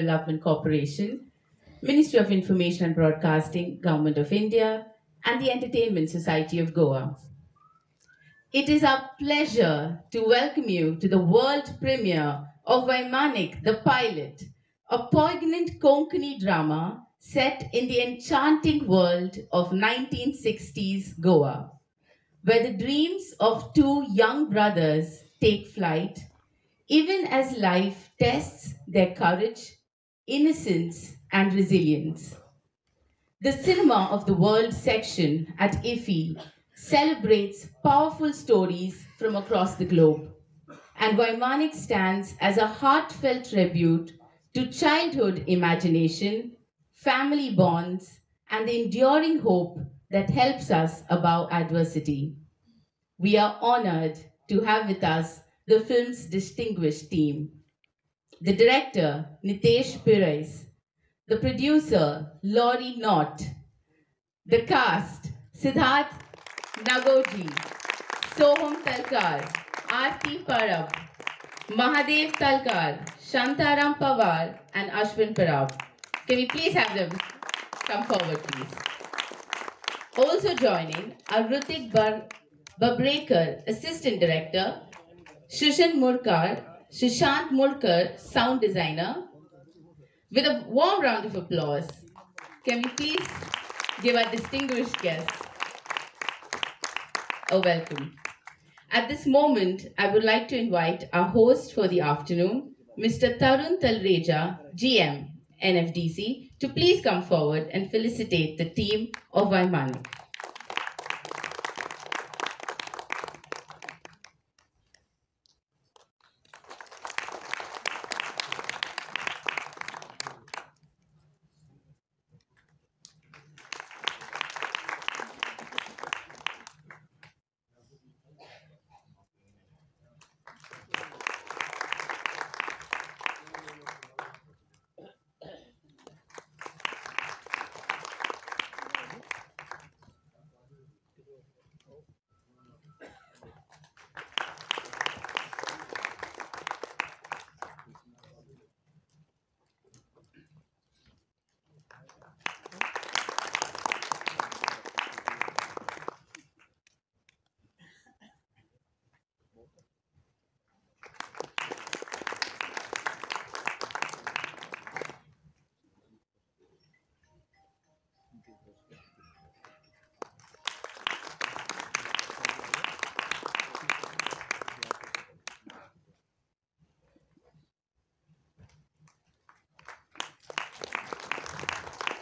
Development Corporation, Ministry of Information and Broadcasting, Government of India, and the Entertainment Society of Goa. It is our pleasure to welcome you to the world premiere of Vaimanik the Pilot, a poignant Konkani drama set in the enchanting world of 1960s Goa, where the dreams of two young brothers take flight, even as life tests their courage, innocence, and resilience. The Cinema of the World section at IFFI celebrates powerful stories from across the globe, and Vaimanik stands as a heartfelt tribute to childhood imagination, family bonds, and the enduring hope that helps us above adversity. We are honored to have with us the film's distinguished team. The director, Nitesh Pires, the producer, Laurie Knott, the cast, Siddharth Nagoji, Soham Talkar, Aarti Parab, Mahadev Talkar, Shantaram Pawar, and Ashwin Parab. Can we please have them come forward, please? Also joining are Rutik Babrekar, Assistant Director, Shishant Murkar, Sound Designer. With a warm round of applause, can we please give our distinguished guests a welcome. At this moment, I would like to invite our host for the afternoon, Mr. Tarun Talreja, GM, NFDC, to please come forward and felicitate the team of Vaimanik.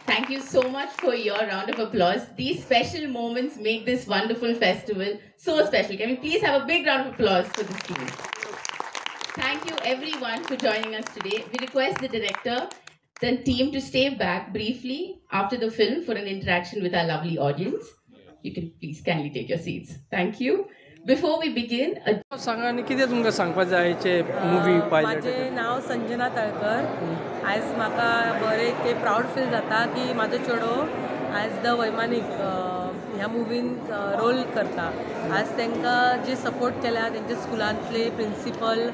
Thank you so much for your round of applause. These special moments make this wonderful festival so special. Can we please have a big round of applause for this team? Thank you everyone for joining us today. We request the director, the team to stay back briefly after the film for an interaction with our lovely audience. You can please kindly take your seats. Thank you. Before we begin, सांगानी कितें तुमकां सांगपाक जाय चे movie pilot. माझे नाव संजना तळकर. आज म्हाका बरें ते प्राऊड फील जाता की म्हाजो चेडो आज द वैमानिक ह्या मुवीन रोल करता. आज तांकां जे सपोर्ट केला तेंच्या स्कुलांतले प्रिंसिपल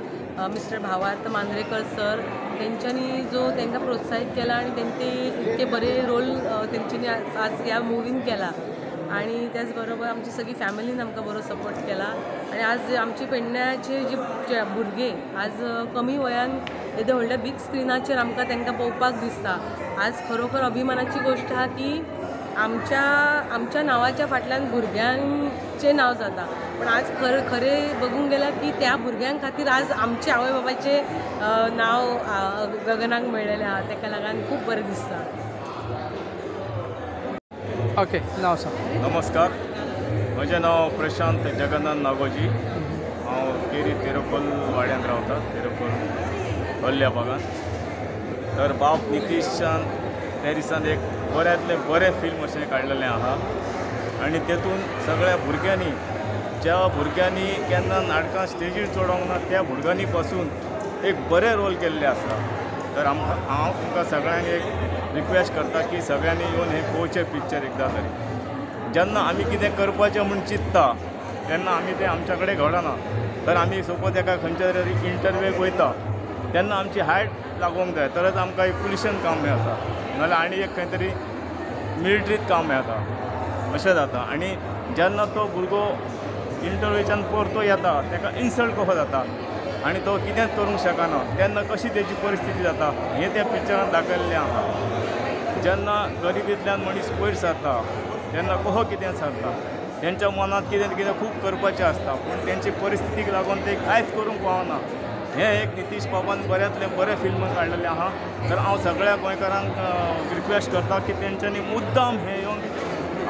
मिस्टर भावार्थ मांद्रेकर सर तेंच्यांनी जो तांकां प्रोत्साहीत केला आनी तेंचे इतके बरे रोल तेंच्यांनी आज ह्या मुवीन केला. आणि त्याचबरोबर आमची सगळी फॅमिलीन आमकां बरो सपोर्ट केला. आणि आज आमचे पेडण्याचे जे भुरगे आज कमी वयान येदे व्हडल्या बीग स्क्रिनाचेर आमकां तांकां पळोवपाक दिसता. आज खरोखर अभिमानाची गोष्ट आहा की आमच्या नांवाच्या फाटल्यान भुरग्यांचे नांव जाता. पण आज खरें बघूंक गेल्यार की त्या भुरग्यां खातीर आज आमचे आवय बाबाचे नांव गगनाक मेळ्ळेलें आहा. ताका लागून खूब बरें दिसता. ओके, नाव सांग. नमस्कार, म्हजें नांव प्रशांत जगन्नाथ नागोजी. हांव केरी तेरेखोल वाड्यान रावता, तेरेखोल अल्ल्या भागान. तर बाब नितीशान त्या दिसान एक बऱ्यांतलें बरें फिल्म अशें काडलेलें आहा. आनी तेतून सगळ्या भुरग्यांनी, ज्या भुरग्यांनी केन्ना नाटकां स्टेजीर चडोवंक ना त्या भुरग्यांनी पासून एक बरे रोल केल्ले आसता. तर हांव तुमकां सगळ्यांक एक रिक्वेस्ट करता की सगळ्यांनी येवन हें पळोवचें पिक्चर एकदां तरी. जेन्ना आमी कितें करपाचें म्हूण चिंतता तेन्ना आमी तें आमच्या कडेन घडना. तर आमी सपोज एका खंयच्या तरी इंटरव्यूक वयता तेन्ना आमची हायट लागूंक जाय तरच आमकां एक पुलिशेन काम मेळटा नाजाल्यार आनी एक खंय तरी मिलिटरीत काम मेळटा अशें जाता आनी जेन्ना तो भुरगो इंटरव्यूच्यान परतो येता ताका इन्सल्ट कसो जाता आनी तो कितेंच करूंक शकना तेन्ना कशी तेजी परिस्थिती जाता हें त्या पिक्चरान दाखयल्लें आसा जेन्ना गरिबींतल्यान मनीस वयर सरता तेन्ना कसो कितें सरता तेंच्या मनांत कितें कितें खूब करपाचें आसता पूण तेंची परिस्थितीक लागून ते कांयच करूंक पावना हें एक नितीश बाबान बऱ्यांतलें बरें फिल्म काडलेलें आहा तर हांव सगळ्या गोंयकारांक रिक्वेस्ट करता की तेंच्यांनी मुद्दाम हें येवन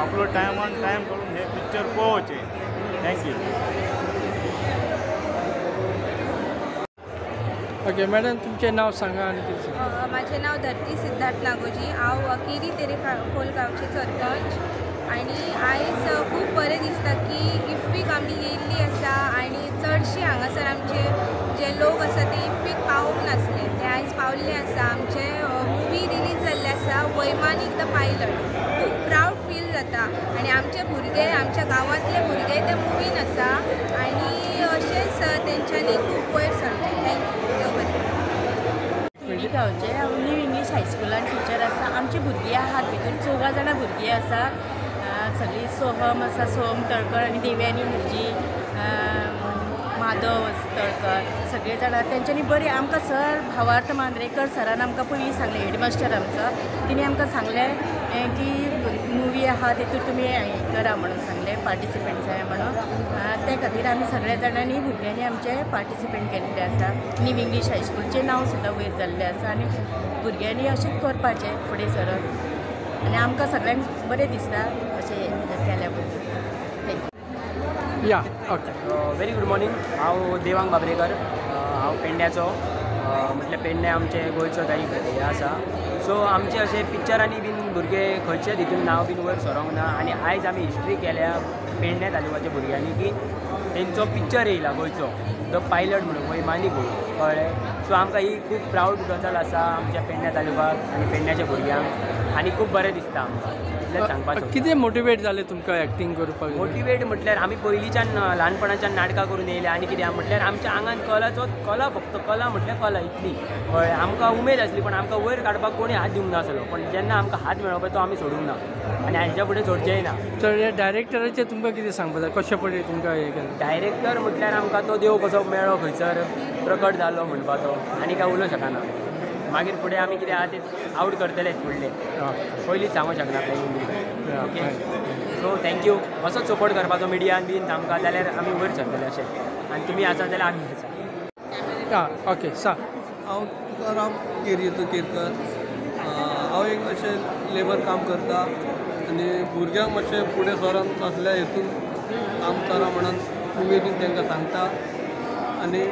आपलो टायमान टायम काडून हें पिक्चर पळोवचें थँक्यू. ओके मॅडम तुमचें नांव सांगा आनी कितें सांगा. माझे नाव धरती सिद्धार्थ नागोजी हांव केरी तेरेखोल गांवचे सरपंच आनी आयज खूब बरें दिसता की इफ्फीक आमी येयल्ली आसा आनी चडशी हांगासर आमचे जे लोक आसा ते इफ्फीक पावूंक नासले ते आयज पावल्ले आसा. आमचे मुवी रिलीज जाल्ले आसा वैमानीक द पायलट खूब प्रावड फील जाता आनी आमचे भुरगे आमच्या गांवांतले भुरगे ते मुवीन आसा आनी अशेंच तेंच्यांनी खूब वयर सरलें. थँक्यू. केरी गांवचे हांव न्यू इंग्लीश हायस्कुलान टिचर आसा. आमची भुरगीं आहात भितर 14 जाणां भुरगीं आसा. सगळीं सोहम आसा सोहम तळकर आनी देवयानी मुर्जी माधव तळकर सगळे जाणां तेंच्यांनी बरी आमकां सर भावार्थ मांद्रेकर सरान आमकां पयलीं सांगलें हेडमास्टर आमचो तिणें आमकां सांगलें की मुवी आहा तितूर तुमी हें करा म्हणून सांगलें पार्टिसिपेट जाय म्हणून. त्या खातीर आमी सगळ्या जाणांनी भुरग्यांनी आमचे पार्टिसिपेट केल्लें आसा. न्यू इंग्लीश हायस्कूलचें नांव सुद्दां वयर जाल्लें आसा आनी भुरग्यांनी अशेंच करपाचें फुडें सरून आनी आमकां सगळ्यांक बरें दिसता अशें केल्या बद्दल. थँक्यू. या ओके. Very good morning. हांव देवांग बाबरेकर. हांव पेडण्याचो म्हटल्यार पेडण्या आमचे गोंयचो हे आसा. सो आमचे अशे पिक्चरांनी बीन भुरगे खंयचे हितून नांव बीन वयर सरोंक ना आनी आयज आमी हिस्ट्री केल्या पेडण्या तालुक्याच्या भुरग्यांनी की तेंचो पिक्चर येयला गोंयचो द पायलट म्हणून वैमानीक म्हणून कळ्ळें. सो आमकां ही खूब प्रावड गजाल आसा आमच्या पेडण्या तालुक्याक आनी पेडण्याच्या भुरग्यांक आनी खूब बरें दिसता आमकां इतलेंच सांगपाचें. कितें मोटिवेट जालें तुमकां एक्टींग करपाक. मोटिवेट म्हटल्यार आमी पयलींच्यान ल्हानपणाच्यान नाटकां करून येयल्या आनी कितें म्हटल्यार आमच्या आंगान कला फक्त कला म्हटल्यार कला इतली कळ्ळें. आमकां उमेद आसली पण आमकां वयर काडपाक कोणी हात दिवंक नासलो पण जेन्ना आमकां हात मेळ्ळो पळय तो आमी सोडूंक ना आनी हाच्या फुडें सोडचेंय ना. तर हे डायरेक्टराचें तुमकां कितें सांगपाक जाय कशें पळय तुमकां हें केलें. डायरेक्टर म्हटल्यार आमकां तो देव कसो मेळ्ळो खंयसर प्रकट जालो म्हणपाचो आनी काय उलोवंक शकना. मागीर फुडें आमी कितें आहा तें आवट करतलेच फुडलें पयलींच सांगूंक शकना पळय. ओके. So thank you. असोच सपोर्ट करपाचो मिडियान बीन आमकां जाल्यार आमी वयर सरतले अशें आनी तुमी आसा जाल्यार आमी आसा. आं ओके सांग. हांव तुकाराम केरयेचो केरकर. हांव एक अशें लेबर काम करता आनी भुरग्यांक मातशें फुडें सरोन असल्या हितून काम करा म्हणून उमेदीन तांकां सांगता आनी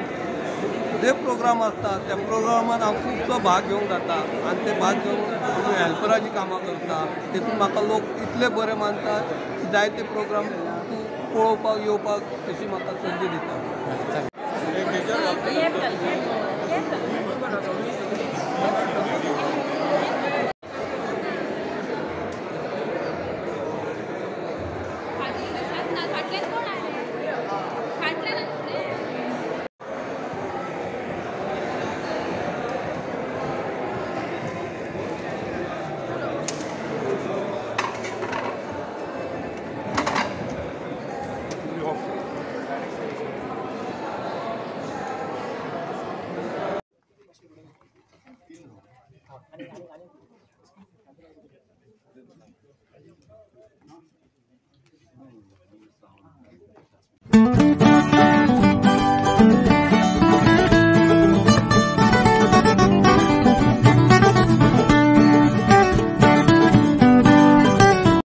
जे प्रोग्राम आसता त्या प्रोग्रामान हांव खुबसो भाग घेवंक जाता आनी ते भाग घेवन आमी हेल्पराची कामां करता. तेतून म्हाका लोक इतले बरे मानता की जायते प्रोग्राम तूं पळोवपाक येवपाक अशी म्हाका संदी दिता.